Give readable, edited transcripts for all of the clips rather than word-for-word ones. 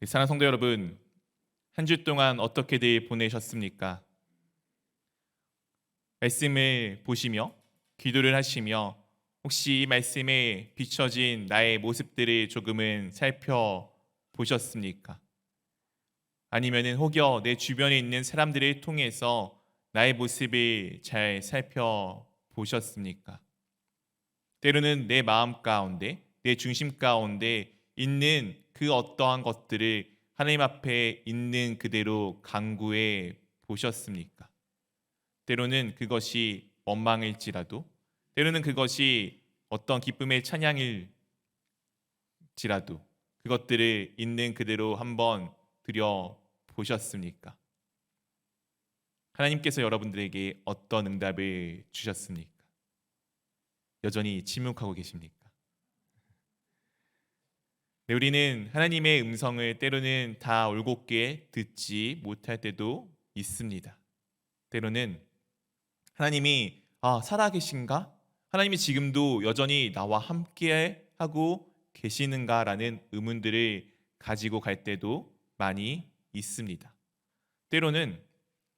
사랑하는 성도 여러분, 한 주 동안 어떻게들 보내셨습니까? 말씀을 보시며 기도를 하시며 혹시 이 말씀에 비춰진 나의 모습들을 조금은 살펴보셨습니까? 아니면은 혹여 내 주변에 있는 사람들을 통해서 나의 모습을 잘 살펴보셨습니까? 때로는 내 마음 가운데, 내 중심 가운데 있는 그 어떠한 것들을 하나님 앞에 있는 그대로 간구해 보셨습니까? 때로는 그것이 원망일지라도, 때로는 그것이 어떤 기쁨의 찬양일지라도, 그것들을 있는 그대로 한번 드려 보셨습니까? 하나님께서 여러분들에게 어떤 응답을 주셨습니까? 여전히 침묵하고 계십니까? 네, 우리는 하나님의 음성을 때로는 다 올곧게 듣지 못할 때도 있습니다. 때로는 하나님이 살아계신가? 하나님이 지금도 여전히 나와 함께 하고 계시는가라는 의문들을 가지고 갈 때도 많이 있습니다. 때로는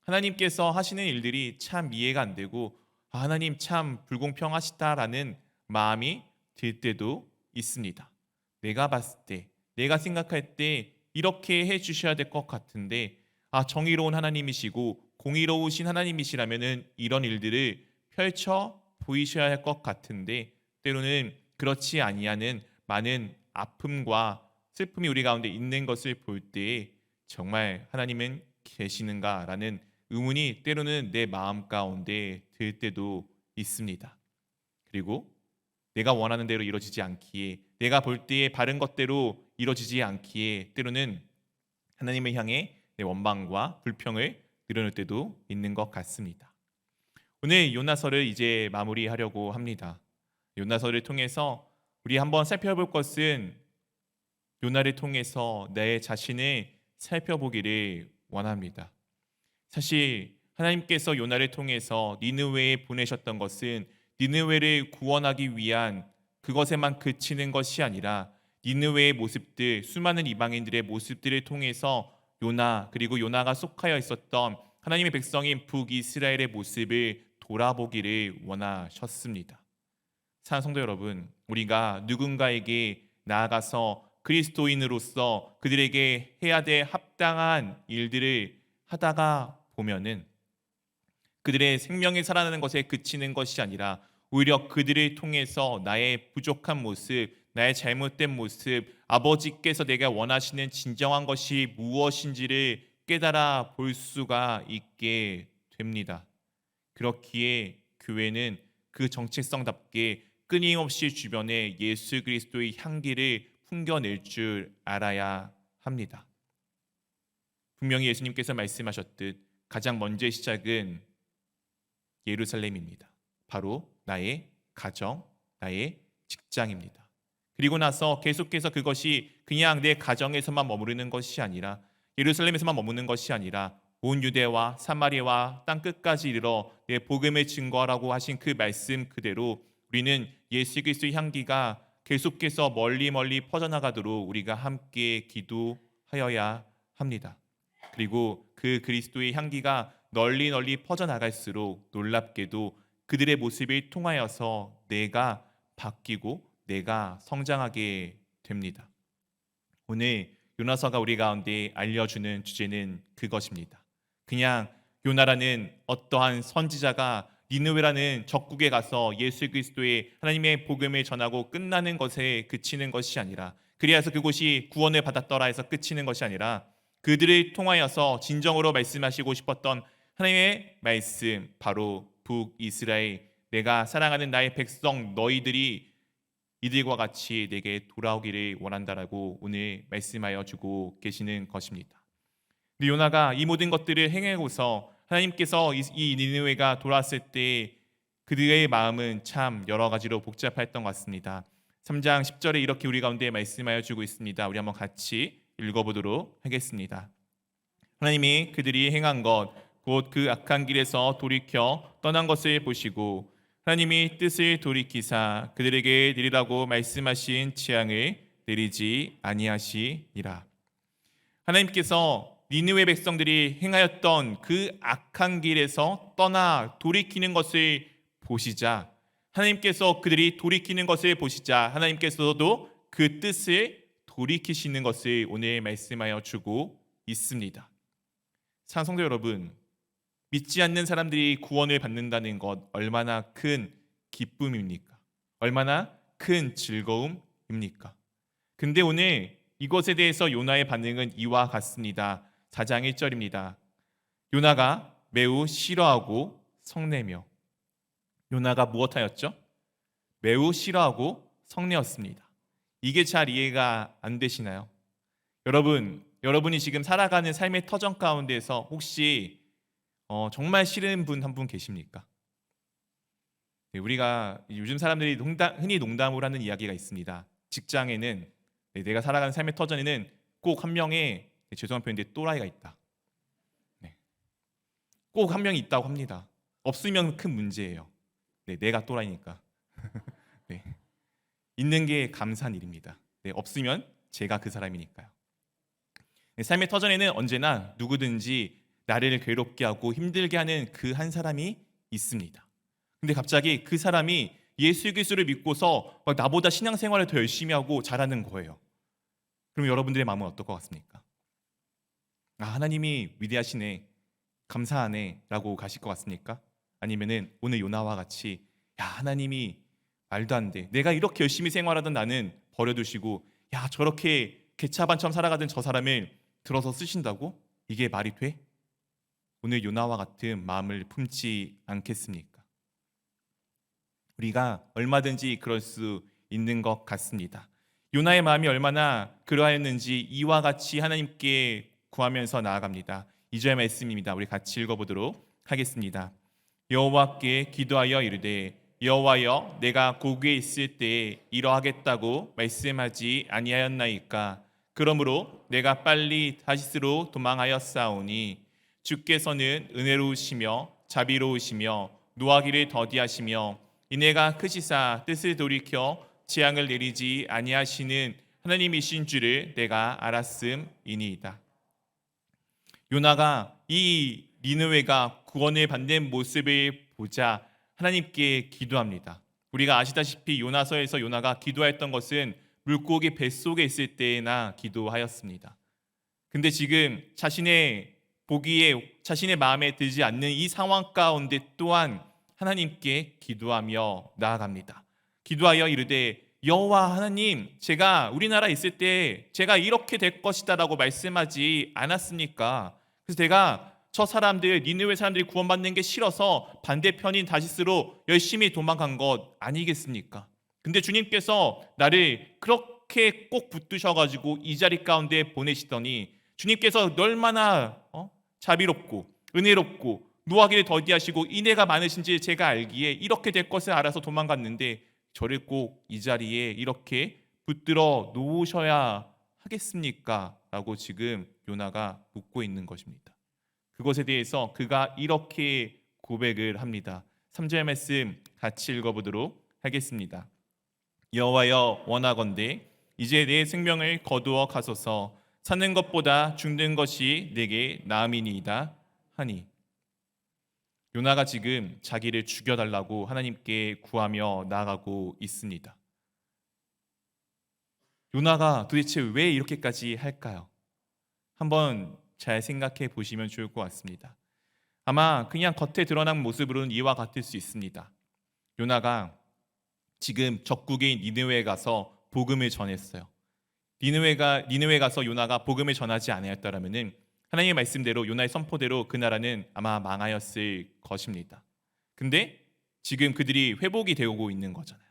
하나님께서 하시는 일들이 참 이해가 안 되고 하나님 참 불공평하시다라는 마음이 들 때도 있습니다. 내가 봤을 때, 내가 생각할 때 이렇게 해 주셔야 될 것 같은데 정의로운 하나님이시고 공의로우신 하나님이시라면은 이런 일들을 펼쳐 보이셔야 할 것 같은데 때로는 그렇지 아니하는 많은 아픔과 슬픔이 우리 가운데 있는 것을 볼 때 정말 하나님은 계시는가라는 의문이 때로는 내 마음 가운데 들 때도 있습니다. 그리고 내가 원하는 대로 이루어지지 않기에, 내가 볼 때에 바른 것대로 이루어지지 않기에 때로는 하나님을 향해 내 원망과 불평을 드러낼 때도 있는 것 같습니다. 오늘 요나서를 이제 마무리하려고 합니다. 요나서를 통해서 우리 한번 살펴볼 것은 요나를 통해서 내 자신을 살펴보기를 원합니다. 사실 하나님께서 요나를 통해서 니느웨에 보내셨던 것은 니느웨를 구원하기 위한 그것에만 그치는 것이 아니라 니느웨의 모습들, 수많은 이방인들의 모습들을 통해서 요나 그리고 요나가 속하여 있었던 하나님의 백성인 북이스라엘의 모습을 돌아보기를 원하셨습니다. 사랑하는 성도 여러분, 우리가 누군가에게 나아가서 그리스도인으로서 그들에게 해야 될 합당한 일들을 하다가 보면은 그들의 생명이 살아나는 것에 그치는 것이 아니라 오히려 그들을 통해서 나의 부족한 모습, 나의 잘못된 모습, 아버지께서 내가 원하시는 진정한 것이 무엇인지를 깨달아 볼 수가 있게 됩니다. 그렇기에 교회는 그 정체성답게 끊임없이 주변에 예수 그리스도의 향기를 풍겨낼 줄 알아야 합니다. 분명히 예수님께서 말씀하셨듯 가장 먼저의 시작은 예루살렘입니다. 바로 나의 가정, 나의 직장입니다. 그리고 나서 계속해서 그것이 그냥 내 가정에서만 머무르는 것이 아니라 예루살렘에서만 머무는 것이 아니라 온 유대와 사마리아와 땅 끝까지 이르러 내 복음을 증거하라고 하신 그 말씀 그대로 우리는 예수 그리스도의 향기가 계속해서 멀리 멀리 퍼져나가도록 우리가 함께 기도하여야 합니다. 그리고 그 그리스도의 향기가 널리 널리 퍼져나갈수록 놀랍게도 그들의 모습을 통하여서 내가 바뀌고 내가 성장하게 됩니다. 오늘 요나서가 우리 가운데 알려주는 주제는 그것입니다. 그냥 요나라는 어떠한 선지자가 니느웨라는 적국에 가서 예수 그리스도의 하나님의 복음을 전하고 끝나는 것에 그치는 것이 아니라 그리하여서 그곳이 구원을 받았더라 해서 그치는 것이 아니라 그들을 통하여서 진정으로 말씀하시고 싶었던 하나님의 말씀, 바로 북이스라엘, 내가 사랑하는 나의 백성 너희들이 이들과 같이 내게 돌아오기를 원한다라고 오늘 말씀하여 주고 계시는 것입니다. 근데 요나가 이 모든 것들을 행하고서 하나님께서 이 니느웨가 돌아왔을 때 그들의 마음은 참 여러 가지로 복잡했던 것 같습니다. 3장 10절에 이렇게 우리 가운데 말씀하여 주고 있습니다. 우리 한번 같이 읽어보도록 하겠습니다. 하나님이 그들이 행한 것 곧 그 악한 길에서 돌이켜 떠난 것을 보시고 하나님이 뜻을 돌이키사 그들에게 내리라고 말씀하신 재앙을 내리지 아니하시니라. 하나님께서 니느웨 백성들이 행하였던 그 악한 길에서 떠나 돌이키는 것을 보시자, 하나님께서 그들이 돌이키는 것을 보시자 하나님께서도 그 뜻을 돌이키시는 것을 오늘 말씀하여 주고 있습니다. 사랑하는 성도 여러분, 믿지 않는 사람들이 구원을 받는다는 것 얼마나 큰 기쁨입니까? 얼마나 큰 즐거움입니까? 근데 오늘 이것에 대해서 요나의 반응은 이와 같습니다. 4장 1절입니다. 요나가 매우 싫어하고 성내며. 요나가 무엇하였죠? 매우 싫어하고 성내었습니다. 이게 잘 이해가 안 되시나요? 여러분이 지금 살아가는 삶의 터전 가운데서 혹시 정말 싫은 분 한 분 계십니까? 네, 우리가 요즘 사람들이 흔히 농담으로 하는 이야기가 있습니다. 직장에는 내가 살아가는 삶의 터전에는 꼭 한 명의, 죄송한 표현인데, 또라이가 있다. 네. 꼭 한 명이 있다고 합니다. 없으면 큰 문제예요. 네, 내가 또라이니까. 네. 있는 게 감사한 일입니다. 네, 없으면 제가 그 사람이니까요. 네, 삶의 터전에는 언제나 누구든지 나를 괴롭게 하고 힘들게 하는 그 한 사람이 있습니다. 근데 갑자기 그 사람이 예수 그리스도를 믿고서 막 나보다 신앙생활을 더 열심히 하고 잘하는 거예요. 그럼 여러분들의 마음은 어떨 것 같습니까? 아, 하나님이 위대하시네, 감사하네 라고 가실 것 같습니까? 아니면은 오늘 요나와 같이, 야, 하나님이 말도 안 돼, 내가 이렇게 열심히 생활하던 나는 버려두시고, 야, 저렇게 개차반처럼 살아가던 저 사람을 들어서 쓰신다고? 이게 말이 돼? 오늘 요나와 같은 마음을 품지 않겠습니까? 우리가 얼마든지 그럴 수 있는 것 같습니다. 요나의 마음이 얼마나 그러하였는지 이와 같이 하나님께 구하면서 나아갑니다. 2절 말씀입니다. 우리 같이 읽어보도록 하겠습니다. 여호와께 기도하여 이르되, 여호와여, 내가 고국에 있을 때에 이러하겠다고 말씀하지 아니하였나이까? 그러므로 내가 빨리 다시스로 도망하였사오니 주께서는 은혜로우시며 자비로우시며 노하기를 더디하시며 이내가 크시사 뜻을 돌이켜 재앙을 내리지 아니하시는 하나님이신 줄을 내가 알았음이니이다. 요나가 이 니느웨가 구원을 받는 모습을 보자 하나님께 기도합니다. 우리가 아시다시피 요나서에서 요나가 기도했던 것은 물고기 뱃속에 있을 때나 기도하였습니다. 근데 지금 자신의 보기에, 자신의 마음에 들지 않는 이 상황 가운데 또한 하나님께 기도하며 나아갑니다. 기도하여 이르되, 여호와 하나님, 제가 우리나라에 있을 때 제가 이렇게 될 것이다라고 말씀하지 않았습니까? 그래서 제가 저 사람들, 니느웨 사람들이 구원받는 게 싫어서 반대편인 다시스로 열심히 도망간 것 아니겠습니까? 근데 주님께서 나를 그렇게 꼭 붙드셔가지고 이 자리 가운데 보내시더니 주님께서 얼마나 자비롭고 은혜롭고 노하기를 더디하시고 인애가 많으신지 제가 알기에 이렇게 될 것을 알아서 도망갔는데 저를 꼭 이 자리에 이렇게 붙들어 놓으셔야 하겠습니까? 라고 지금 요나가 묻고 있는 것입니다. 그것에 대해서 그가 이렇게 고백을 합니다. 3절 말씀 같이 읽어보도록 하겠습니다. 여호와여, 원하건대 이제 내 생명을 거두어 가소서. 사는 것보다 죽는 것이 내게 나음이니이다 하니. 요나가 지금 자기를 죽여달라고 하나님께 구하며 나아가고 있습니다. 요나가 도대체 왜 이렇게까지 할까요? 한번 잘 생각해 보시면 좋을 것 같습니다. 아마 그냥 겉에 드러난 모습으로는 이와 같을 수 있습니다. 요나가 지금 적국인 니느웨에 가서 복음을 전했어요. 니느웨 가서 요나가 복음을 전하지 않았더라면은 하나님의 말씀대로, 요나의 선포대로 그 나라는 아마 망하였을 것입니다. 근데 지금 그들이 회복이 되고 있는 거잖아요.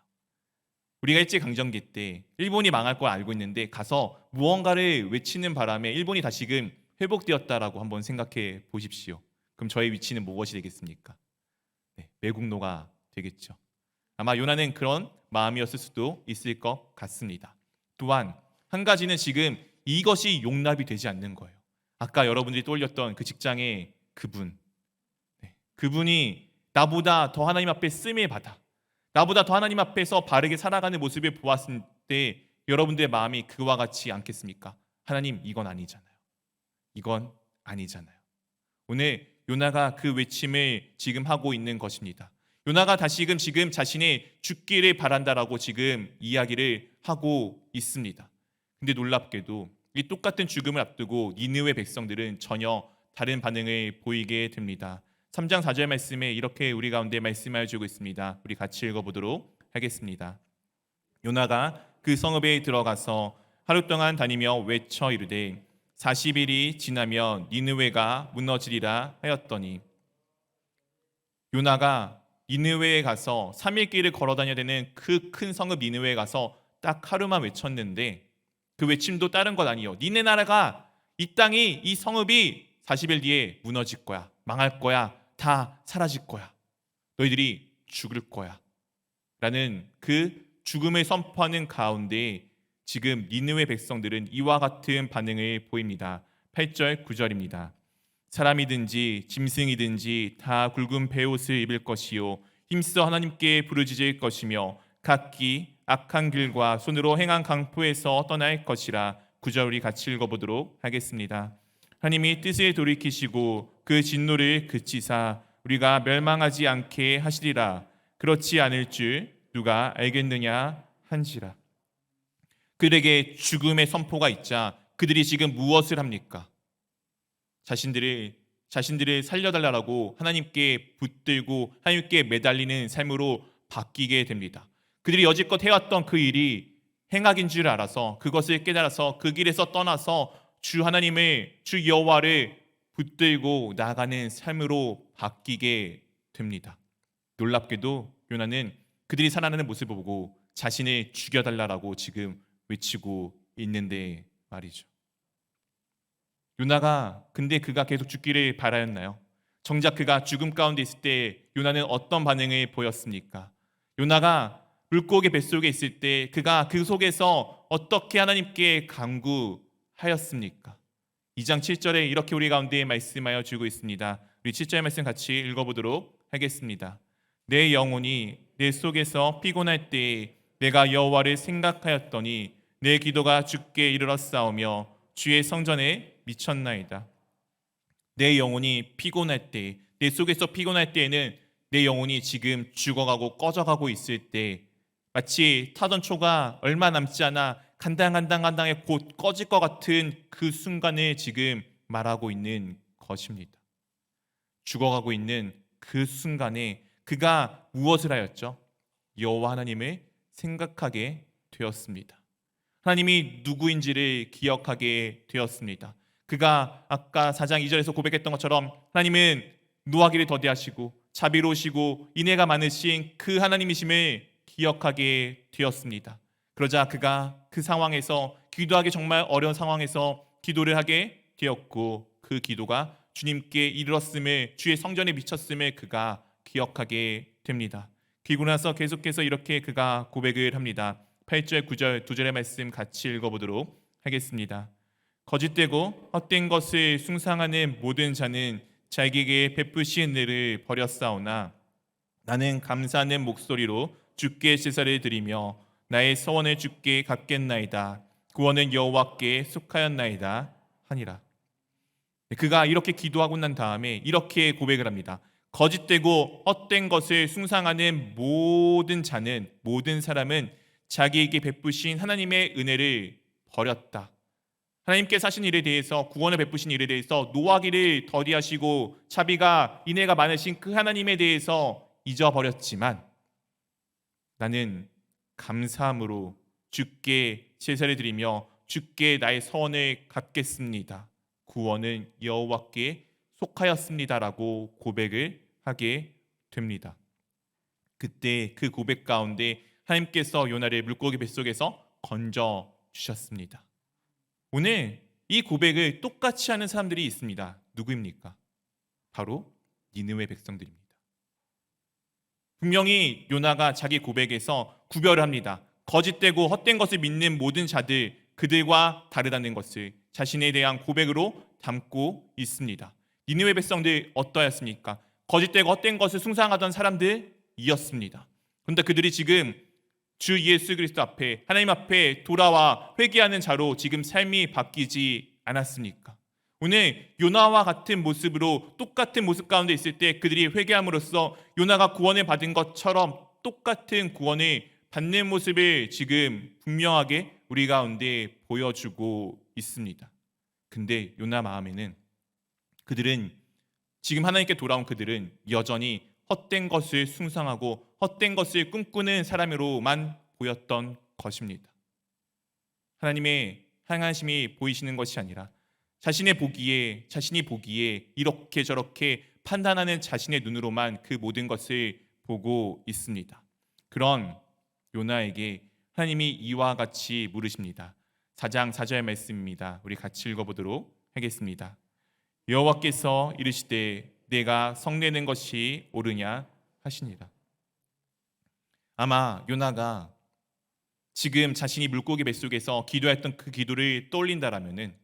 우리가 일제강점기 때 일본이 망할 걸 알고 있는데 가서 무언가를 외치는 바람에 일본이 다시금 회복되었다라고 한번 생각해 보십시오. 그럼 저의 위치는 무엇이 되겠습니까? 네, 매국노가 되겠죠. 아마 요나는 그런 마음이었을 수도 있을 것 같습니다. 또한 한 가지는 지금 이것이 용납이 되지 않는 거예요. 아까 여러분들이 떠올렸던 그 직장의 그분, 그분이 나보다 더 하나님 앞에 쓰임을 받아, 나보다 더 하나님 앞에서 바르게 살아가는 모습을 보았을 때 여러분들의 마음이 그와 같지 않겠습니까? 하나님, 이건 아니잖아요. 이건 아니잖아요. 오늘 요나가 그 외침을 지금 하고 있는 것입니다. 요나가 다시금 지금 자신의 죽기를 바란다라고 지금 이야기를 하고 있습니다. 근데 놀랍게도 이 똑같은 죽음을 앞두고 니느웨 백성들은 전혀 다른 반응을 보이게 됩니다. 3장 4절 말씀에 이렇게 우리 가운데 말씀하여 주고 있습니다. 우리 같이 읽어보도록 하겠습니다. 요나가 그 성읍에 들어가서 하루 동안 다니며 외쳐 이르되 40일이 지나면 니느웨가 무너지리라 하였더니, 요나가 니느웨에 가서 3일 길을 걸어 다녀야 되는 그 큰 성읍 니느웨에 가서 딱 하루만 외쳤는데, 그 외침도 다른 것 아니요, 니네 나라가, 이 땅이, 이 성읍이 40일 뒤에 무너질 거야, 망할 거야, 다 사라질 거야, 너희들이 죽을 거야 라는 그 죽음을 선포하는 가운데 지금 니느웨 백성들은 이와 같은 반응을 보입니다. 8절 9절입니다. 사람이든지 짐승이든지 다 굵은 베옷을 입을 것이요 힘써 하나님께 부르짖을 것이며 각기 악한 길과 손으로 행한 강포에서 떠날 것이라. 9절 우리 같이 읽어보도록 하겠습니다. 하나님이 뜻을 돌이키시고 그 진노를 그치사 우리가 멸망하지 않게 하시리라. 그렇지 않을 줄 누가 알겠느냐 한지라. 그들에게 죽음의 선포가 있자 그들이 지금 무엇을 합니까? 자신들을 살려달라고 하나님께 붙들고 하나님께 매달리는 삶으로 바뀌게 됩니다. 그들이 여지껏 해왔던 그 일이 행악인 줄 알아서, 그것을 깨달아서 그 길에서 떠나서 주 하나님을, 주 여호와를 붙들고 나아가는 삶으로 바뀌게 됩니다. 놀랍게도 요나는 그들이 살아나는 모습을 보고 자신을 죽여달라고 지금 외치고 있는데 말이죠. 요나가 근데 그가 계속 죽기를 바라였나요? 정작 그가 죽음 가운데 있을 때 요나는 어떤 반응을 보였습니까? 요나가 물고기 뱃속에 있을 때 그가 그 속에서 어떻게 하나님께 간구하였습니까? 2장 7절에 이렇게 우리 가운데 말씀하여 주고 있습니다. 우리 7절 말씀 같이 읽어보도록 하겠습니다. 내 영혼이 내 속에서 피곤할 때에 내가 여호와를 생각하였더니 내 기도가 주께 이르렀사오며 주의 성전에 미쳤나이다. 내 영혼이 피곤할 때, 내 속에서 피곤할 때에는 내 영혼이 지금 죽어가고 꺼져가고 있을 때, 마치 타던 초가 얼마 남지 않아 간당간당간당해 곧 꺼질 것 같은 그 순간을 지금 말하고 있는 것입니다. 죽어가고 있는 그 순간에 그가 무엇을 하였죠? 여호와 하나님을 생각하게 되었습니다. 하나님이 누구인지를 기억하게 되었습니다. 그가 아까 4장 2절에서 고백했던 것처럼 하나님은 노하기를 더디하시고 자비로우시고 인애가 많으신 그 하나님이심을 기억하게 되었습니다. 그러자 그가 그 상황에서, 기도하기 정말 어려운 상황에서 기도를 하게 되었고, 그 기도가 주님께 이르렀음을, 주의 성전에 미쳤음을 그가 기억하게 됩니다. 그리고 나서 계속해서 이렇게 그가 고백을 합니다. 8절 9절 두 절의 말씀 같이 읽어보도록 하겠습니다. 거짓되고 헛된 것을 숭상하는 모든 자는 자기에게 베푸신 은혜를 버렸사오나 나는 감사하는 목소리로 주께 제사를 드리며 나의 서원을 주께 갚겠나이다. 구원은 여호와께 속하였나이다 하니라. 그가 이렇게 기도하고 난 다음에 이렇게 고백을 합니다. 거짓되고 헛된 것을 숭상하는 모든 자는, 모든 사람은 자기에게 베푸신 하나님의 은혜를 버렸다. 하나님께서 하신 일에 대해서, 구원을 베푸신 일에 대해서 노하기를 더디하시고 자비가, 인애가 많으신 그 하나님에 대해서 잊어버렸지만 나는 감사함으로 주께 제사를 드리며 주께 나의 서원을 갚겠습니다. 구원은 여호와께 속하였습니다라고 고백을 하게 됩니다. 그때 그 고백 가운데 하나님께서 요나를 물고기 뱃속에서 건져 주셨습니다. 오늘 이 고백을 똑같이 하는 사람들이 있습니다. 누구입니까? 바로 니느웨 백성들입니다. 분명히 요나가 자기 고백에서 구별을 합니다. 거짓되고 헛된 것을 믿는 모든 자들, 그들과 다르다는 것을 자신에 대한 고백으로 담고 있습니다. 니느웨 백성들 어떠했습니까? 거짓되고 헛된 것을 숭상하던 사람들이었습니다. 그런데 그들이 지금 주 예수 그리스도 앞에, 하나님 앞에 돌아와 회개하는 자로 지금 삶이 바뀌지 않았습니까? 오늘 요나와 같은 모습으로 똑같은 모습 가운데 있을 때 그들이 회개함으로써 요나가 구원을 받은 것처럼 똑같은 구원을 받는 모습을 지금 분명하게 우리 가운데 보여주고 있습니다. 근데 요나 마음에는 그들은 지금 하나님께 돌아온 그들은 여전히 헛된 것을 숭상하고 헛된 것을 꿈꾸는 사람으로만 보였던 것입니다. 하나님의 향하심이 보이시는 것이 아니라 자신이 보기에 이렇게 저렇게 판단하는 자신의 눈으로만 그 모든 것을 보고 있습니다. 그런 요나에게 하나님이 이와 같이 물으십니다. 4장 4절 말씀입니다. 우리 같이 읽어보도록 하겠습니다. 여호와께서 이르시되 내가 성내는 것이 옳으냐 하시니라. 아마 요나가 지금 자신이 물고기 뱃속에서 기도했던 그 기도를 떠올린다라면은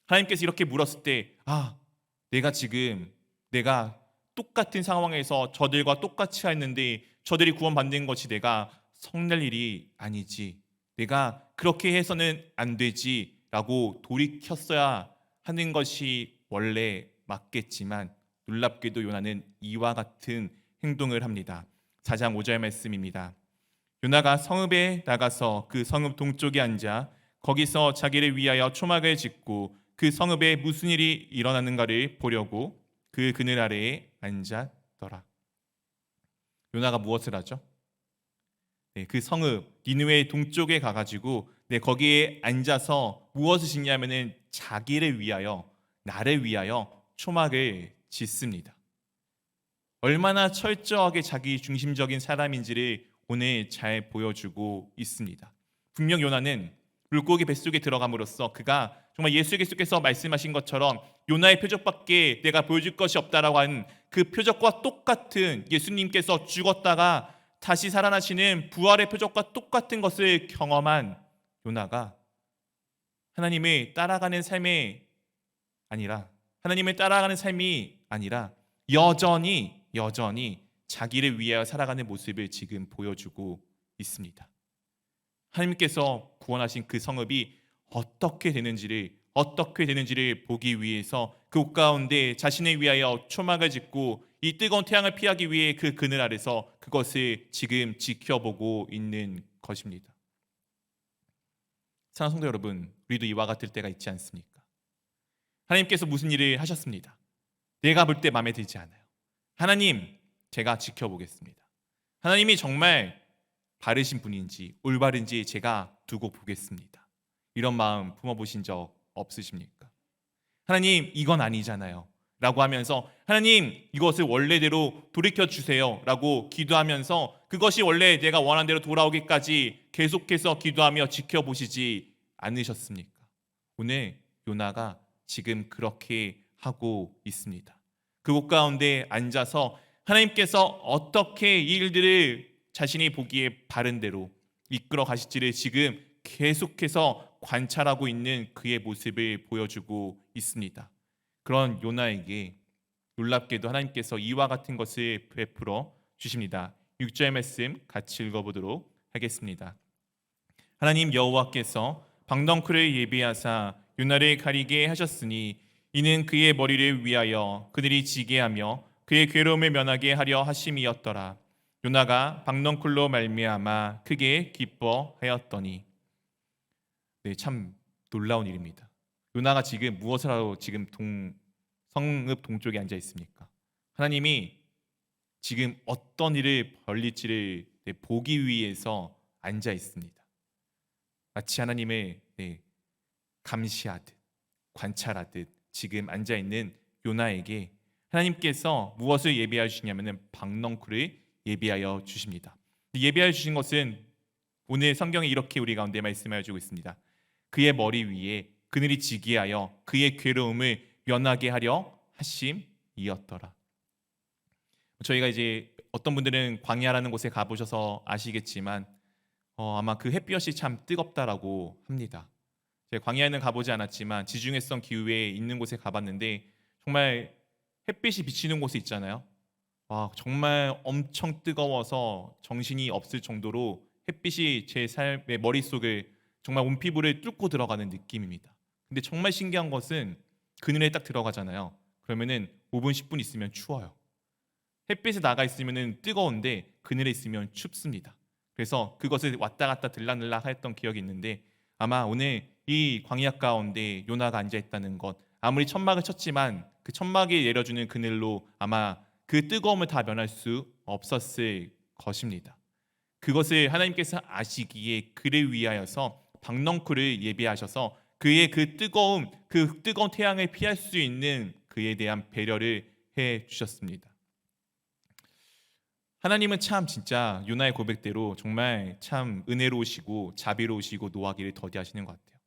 하나님께서 이렇게 물었을 때 내가 똑같은 상황에서 저들과 똑같이 했는데 저들이 구원받는 것이 내가 성낼 일이 아니지, 내가 그렇게 해서는 안 되지 라고 돌이켰어야 하는 것이 원래 맞겠지만 놀랍게도 요나는 이와 같은 행동을 합니다. 4장 5절 말씀입니다. 요나가 성읍에 나가서 그 성읍 동쪽에 앉아 거기서 자기를 위하여 초막을 짓고 그 성읍에 무슨 일이 일어나는가를 보려고 그 그늘 아래에 앉았더라. 요나가 무엇을 하죠? 그 성읍 니느웨 동쪽에 가가지고 거기에 앉아서 무엇을 짓냐면은 자기를 위하여, 나를 위하여 초막을 짓습니다. 얼마나 철저하게 자기 중심적인 사람인지를 오늘 잘 보여주고 있습니다. 분명 요나는 물고기 뱃속에 들어감으로써 그가 정말 예수 그리스도께서 말씀하신 것처럼 요나의 표적밖에 내가 보여줄 것이 없다라고 하는 그 표적과 똑같은, 예수님께서 죽었다가 다시 살아나시는 부활의 표적과 똑같은 것을 경험한 요나가 하나님을 따라가는 삶이 아니라 여전히 자기를 위하여 살아가는 모습을 지금 보여주고 있습니다. 하나님께서 구원하신 그 성읍이 어떻게 되는지를 보기 위해서 그 가운데 자신을 위하여 초막을 짓고 이 뜨거운 태양을 피하기 위해 그 그늘 아래서 그것을 지금 지켜보고 있는 것입니다. 사랑하는 성도 여러분, 우리도 이와 같을 때가 있지 않습니까? 하나님께서 무슨 일을 하셨습니다. 내가 볼 때 마음에 들지 않아요. 하나님, 제가 지켜보겠습니다. 하나님이 정말 바르신 분인지 올바른지 제가 두고 보겠습니다. 이런 마음 품어보신 적 없으십니까? 하나님, 이건 아니잖아요 라고 하면서 하나님, 이것을 원래대로 돌이켜주세요 라고 기도하면서 그것이 원래 내가 원한 대로 돌아오기까지 계속해서 기도하며 지켜보시지 않으셨습니까? 오늘 요나가 지금 그렇게 하고 있습니다. 그곳 가운데 앉아서 하나님께서 어떻게 이 일들을 자신이 보기에 바른 대로 이끌어 가실지를 지금 계속해서 관찰하고 있는 그의 모습을 보여주고 있습니다. 그런 요나에게 놀랍게도 하나님께서 이와 같은 것을 베풀어 주십니다. 6절 말씀 같이 읽어보도록 하겠습니다. 하나님 여호와께서 방덩쿨을 예비하사 요나를 가리게 하셨으니 이는 그의 머리를 위하여 그들이 지게 하며 그의 괴로움을 면하게 하려 하심이었더라. 요나가 방덩쿨로 말미암아 크게 기뻐하였더니. 참 놀라운 일입니다. 요나가 지금 무엇을 하러 지금 성읍 동쪽에 앉아 있습니까? 하나님이 지금 어떤 일을 벌릴지를 보기 위해서 앉아 있습니다. 마치 하나님을 감시하듯 관찰하듯 지금 앉아 있는 요나에게 하나님께서 무엇을 예비하여 주시냐면은 방넝쿨을 예비하여 주십니다. 예비하여 주신 것은 오늘 성경에 이렇게 우리 가운데 말씀하여 주고 있습니다. 그의 머리 위에 그늘이 지게 하여 그의 괴로움을 면하게 하려 하심이었더라. 저희가 이제 어떤 분들은 광야라는 곳에 가보셔서 아시겠지만 아마 그 햇볕이 참 뜨겁다라고 합니다. 제가 광야에는 가보지 않았지만 지중해성 기후에 있는 곳에 가봤는데 정말 햇빛이 비치는 곳이 있잖아요. 정말 엄청 뜨거워서 정신이 없을 정도로 햇빛이 제 삶의 머릿속을 정말 온 피부를 뚫고 들어가는 느낌입니다. 근데 정말 신기한 것은 그늘에 딱 들어가잖아요. 그러면은 5분 10분 있으면 추워요. 햇빛에 나가 있으면은 뜨거운데 그늘에 있으면 춥습니다. 그래서 그것을 왔다 갔다 들락날락 했던 기억이 있는데, 아마 오늘 이 광야 가운데 요나가 앉아 있다는 것, 아무리 천막을 쳤지만 그 천막이 내려주는 그늘로 아마 그 뜨거움을 다 면할 수 없었을 것입니다. 그것을 하나님께서 아시기에 그를 위하여서 박넝쿨을 예비하셔서 그의 그 뜨거운 태양을 피할 수 있는 그에 대한 배려를 해 주셨습니다. 하나님은 참 진짜 요나의 고백대로 정말 참 은혜로우시고 자비로우시고 노하기를 더디하시는 것 같아요.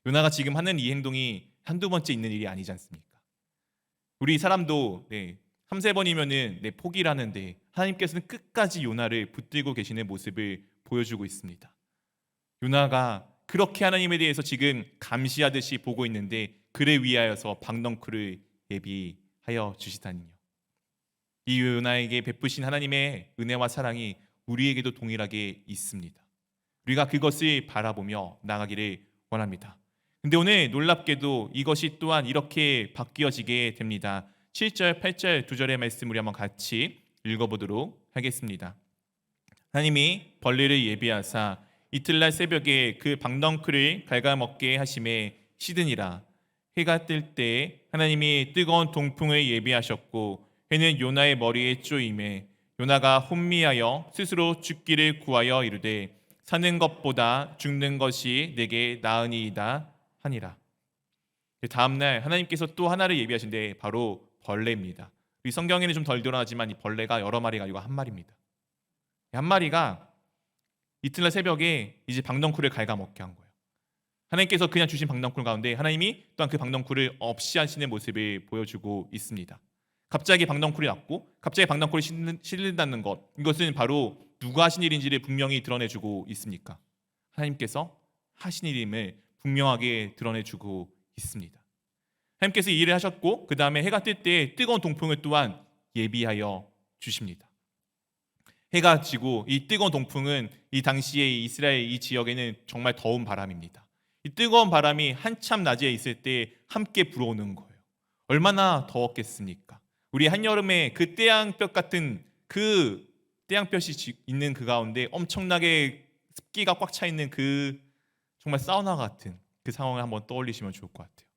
요나가 지금 하는 이 행동이 한두 번째 있는 일이 아니지 않습니까? 우리 사람도 3-4번이면은 포기를 하는데 하나님께서는 끝까지 요나를 붙들고 계시는 모습을 보여주고 있습니다. 요나가 그렇게 하나님에 대해서 지금 감시하듯이 보고 있는데 그를 위하여서 박넝쿨을 예비하여 주시다니요. 이 요나에게 베푸신 하나님의 은혜와 사랑이 우리에게도 동일하게 있습니다. 우리가 그것을 바라보며 나가기를 원합니다. 근데 오늘 놀랍게도 이것이 또한 이렇게 바뀌어지게 됩니다. 7절, 8절 두 절의 말씀 우리 한번 같이 읽어보도록 하겠습니다. 하나님이 벌레를 예비하사 이틀날 새벽에 그 박넝쿨을 갉아먹게 하심에 시드니라. 해가 뜰 때 하나님이 뜨거운 동풍을 예비하셨고 해는 요나의 머리에 쪼임에 요나가 혼미하여 스스로 죽기를 구하여 이르되 사는 것보다 죽는 것이 내게 나으니이다 하니라. 다음날 하나님께서 또 하나를 예비하신데 바로 벌레입니다. 우리 성경에는 좀 덜 드러나지만 이 벌레가 여러 마리가 아니고 한 마리입니다. 한 마리가 이튿날 새벽에 이제 박넝쿨을 갉아먹게 한 거예요. 하나님께서 그냥 주신 박넝쿨 가운데 하나님이 또한 그 박넝쿨을 없이 하시는 모습을 보여주고 있습니다. 갑자기 박넝쿨이 났고 갑자기 박넝쿨이 실린다는 것, 이것은 바로 누가 하신 일인지를 분명히 드러내주고 있습니까? 하나님께서 하신 일임을 분명하게 드러내주고 있습니다. 하나님께서 이 일을 하셨고 그 다음에 해가 뜰 때 뜨거운 동풍을 또한 예비하여 주십니다. 해가 지고 이 뜨거운 동풍은 이 당시에 이스라엘 이 지역에는 정말 더운 바람입니다. 이 뜨거운 바람이 한참 낮에 있을 때 함께 불어오는 거예요. 얼마나 더웠겠습니까? 우리 한여름에 그 태양볕 같은 그 태양볕이 있는 그 가운데 엄청나게 습기가 꽉 차 있는 그 정말 사우나 같은 그 상황을 한번 떠올리시면 좋을 것 같아요.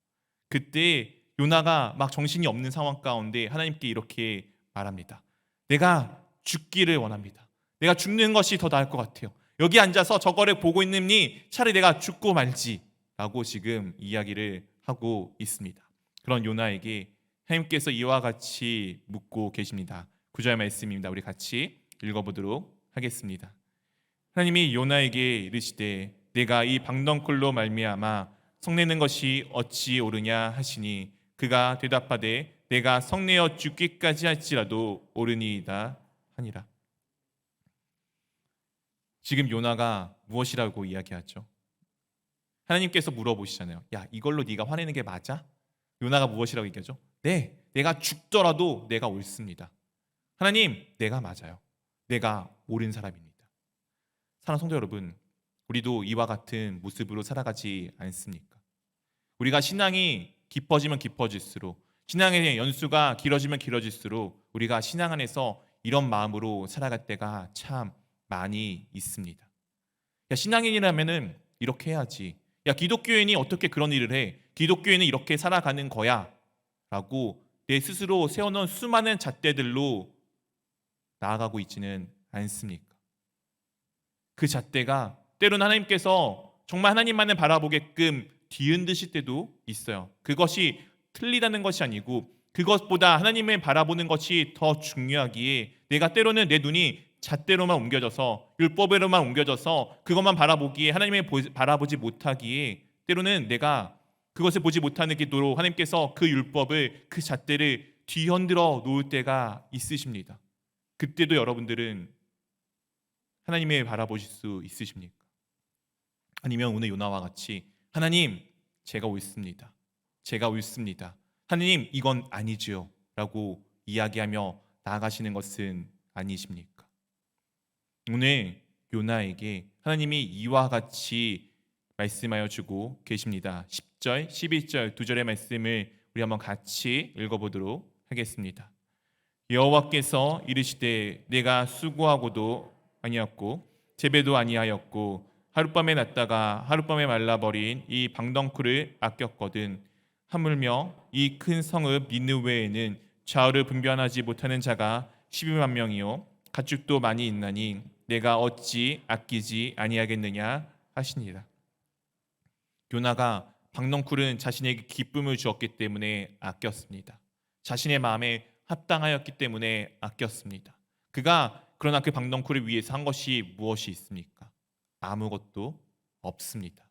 그때 요나가 막 정신이 없는 상황 가운데 하나님께 이렇게 말합니다. 내가 죽기를 원합니다. 내가 죽는 것이 더 나을 것 같아요. 여기 앉아서 저거를 보고 있느니 차라리 내가 죽고 말지 라고 지금 이야기를 하고 있습니다. 그런 요나에게 하나님께서 이와 같이 묻고 계십니다. 9절 말씀입니다. 우리 같이 읽어보도록 하겠습니다. 하나님이 요나에게 이르시되 내가 이 박넝쿨로 말미암아 성내는 것이 어찌 옳으냐 하시니 그가 대답하되 내가 성내어 죽기까지 할지라도 옳으니이다 하니라. 지금 요나가 무엇이라고 이야기하죠? 하나님께서 물어보시잖아요. 야, 이걸로 네가 화내는 게 맞아? 요나가 무엇이라고 얘기하죠? 네, 내가 죽더라도 내가 옳습니다. 하나님, 내가 맞아요. 내가 옳은 사람입니다. 사랑하는 성도 여러분, 우리도 이와 같은 모습으로 살아가지 않습니까? 우리가 신앙이 깊어지면 깊어질수록, 신앙의 연수가 길어지면 길어질수록 우리가 신앙 안에서 이런 마음으로 살아갈 때가 참 많이 있습니다. 야, 신앙인이라면은 이렇게 해야지. 야, 기독교인이 어떻게 그런 일을 해? 기독교인은 이렇게 살아가는 거야 라고 내 스스로 세워놓은 수많은 잣대들로 나아가고 있지는 않습니까? 그 잣대가 때로는 하나님께서 정말 하나님만을 바라보게끔 뒤흔드실 때도 있어요. 그것이 틀리다는 것이 아니고 그것보다 하나님을 바라보는 것이 더 중요하기에 내가 때로는 내 눈이 잣대로만 옮겨져서 율법으로만 옮겨져서 그것만 바라보기에 하나님을 바라보지 못하기에 때로는 내가 그것을 보지 못하는 기도로 하나님께서 그 율법을 그 잣대를 뒤흔들어 놓을 때가 있으십니다. 그때도 여러분들은 하나님을 바라보실 수 있으십니까? 아니면 오늘 요나와 같이 하나님 제가 옳습니다. 제가 옳습니다. 하나님 이건 아니지요 라고 이야기하며 나아가시는 것은 아니십니까? 오늘 요나에게 하나님이 이와 같이 말씀하여 주고 계십니다. 10절, 11절 두 절의 말씀을 우리 한번 같이 읽어보도록 하겠습니다. 여호와께서 이르시되 내가 수고하고도 아니었고 재배도 아니하였고 하룻밤에 났다가 하룻밤에 말라버린 이 방덩쿨을 아꼈거든. 하물며 이 큰 성읍 니느웨에는 좌우를 분별하지 못하는 자가 12만 명이요 가축도 많이 있나니 내가 어찌 아끼지 아니하겠느냐 하시니라. 요나가 방덩쿨은 자신에게 기쁨을 주었기 때문에 아꼈습니다. 자신의 마음에 합당하였기 때문에 아꼈습니다. 그가 그러나 그 방덩쿨을 위해서 한 것이 무엇이 있습니까? 아무것도 없습니다.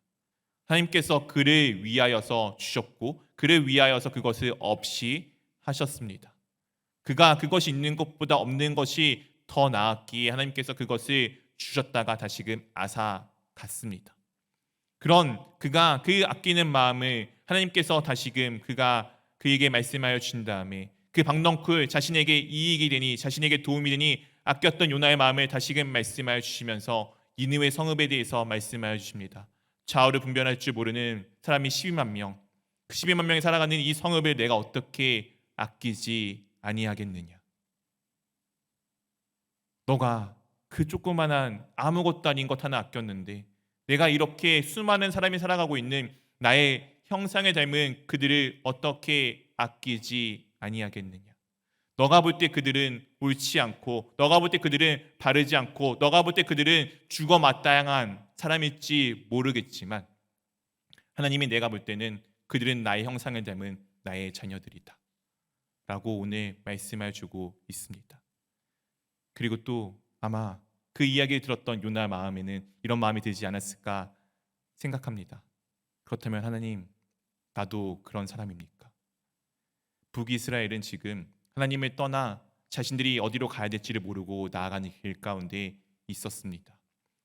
하나님께서 그를 위하여서 주셨고 그를 위하여서 그것을 없이 하셨습니다. 그가 그것이 있는 것보다 없는 것이 더 나았기에 하나님께서 그것을 주셨다가 다시금 앗아갔습니다. 그런 그가 그 아끼는 마음을 하나님께서 다시금 그가 그에게 말씀하여 주신 다음에 그 방덩쿨 자신에게 이익이 되니 자신에게 도움이 되니 아꼈던 요나의 마음을 다시금 말씀하여 주시면서 니느웨 성읍에 대해서 말씀하여 주십니다. 좌우를 분별할 줄 모르는 사람이 12만 명, 그 12만 명이 살아가는 이 성읍을 내가 어떻게 아끼지 아니하겠느냐. 너가 그 조그만한 아무것도 아닌 것 하나 아꼈는데 내가 이렇게 수많은 사람이 살아가고 있는 나의 형상을 닮은 그들을 어떻게 아끼지 아니하겠느냐. 너가 볼 때 그들은 옳지 않고 너가 볼 때 그들은 바르지 않고 너가 볼 때 그들은 죽어 마땅한 사람일지 모르겠지만 하나님이 내가 볼 때는 그들은 나의 형상을 닮은 나의 자녀들이다 라고 오늘 말씀해 주고 있습니다. 그리고 또 아마 그 이야기를 들었던 요나 마음에는 이런 마음이 들지 않았을까 생각합니다. 그렇다면 하나님, 나도 그런 사람입니까? 북이스라엘은 지금 하나님을 떠나 자신들이 어디로 가야 될지를 모르고 나아가는 길 가운데 있었습니다.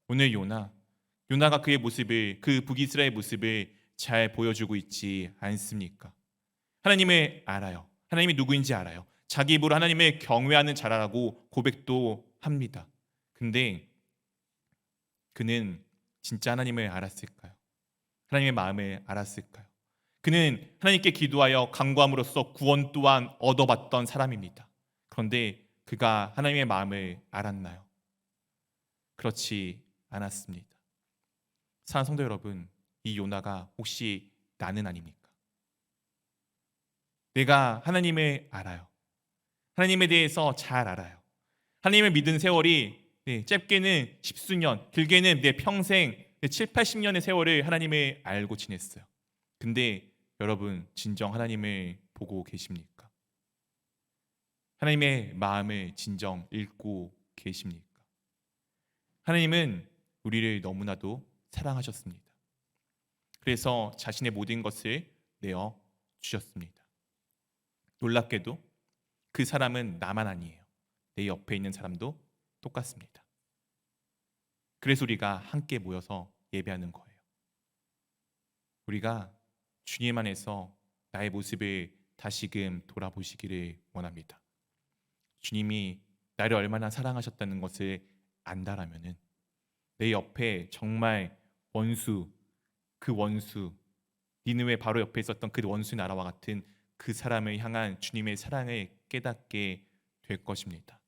오늘 요나가 그의 모습을, 그 북이스라엘 모습을 잘 보여주고 있지 않습니까? 하나님을 알아요. 하나님이 누구인지 알아요. 자기 입으로 하나님을 경외하는 자라고 고백도 합니다. 근데 그는 진짜 하나님을 알았을까요? 하나님의 마음을 알았을까요? 그는 하나님께 기도하여 간구함으로써 구원 또한 얻어봤던 사람입니다. 그런데 그가 하나님의 마음을 알았나요? 그렇지 않았습니다. 사랑하는 성도 여러분, 이 요나가 혹시 나는 아닙니까? 내가 하나님을 알아요. 하나님에 대해서 잘 알아요. 하나님을 믿은 세월이 짧게는 10수년, 길게는 내 평생 7, 80년의 세월을 하나님을 알고 지냈어요. 근데 여러분, 진정 하나님을 보고 계십니까? 하나님의 마음을 진정 읽고 계십니까? 하나님은 우리를 너무나도 사랑하셨습니다. 그래서 자신의 모든 것을 내어 주셨습니다. 놀랍게도 그 사람은 나만 아니에요. 내 옆에 있는 사람도 똑같습니다. 그래서 우리가 함께 모여서 예배하는 거예요. 우리가 주님 안에서 나의 모습을 다시금 돌아보시기를 원합니다. 주님이 나를 얼마나 사랑하셨다는 것을 안다라면은 내 옆에 정말 그 원수 니느웨 바로 옆에 있었던 그 원수 나라와 같은 그 사람을 향한 주님의 사랑을 깨닫게 될 것입니다.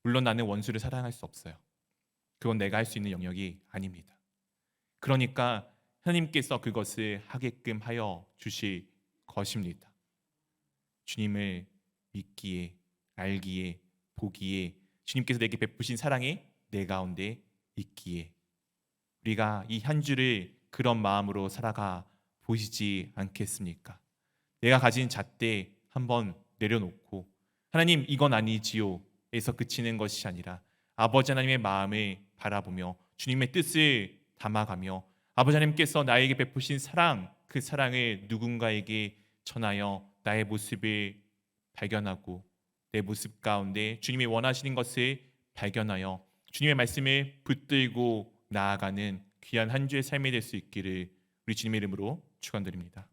물론 나는 원수를 사랑할 수 없어요. 그건 내가 할 수 있는 영역이 아닙니다. 그러니까 하나님께서 그것을 하게끔 하여 주실 것입니다. 주님을 믿기에, 알기에, 보기에, 주님께서 내게 베푸신 사랑이 내 가운데 있기에 우리가 이 한 주를 그런 마음으로 살아가 보시지 않겠습니까? 내가 가진 잣대 한번 내려놓고 하나님 이건 아니지요 에서 그치는 것이 아니라 아버지 하나님의 마음을 바라보며 주님의 뜻을 담아가며 아버지 하나님께서 나에게 베푸신 사랑, 그 사랑을 누군가에게 전하여 나의 모습을 발견하고 내 모습 가운데 주님이 원하시는 것을 발견하여 주님의 말씀을 붙들고 나아가는 귀한 한 주의 삶이 될 수 있기를 우리 주님의 이름으로 축원드립니다.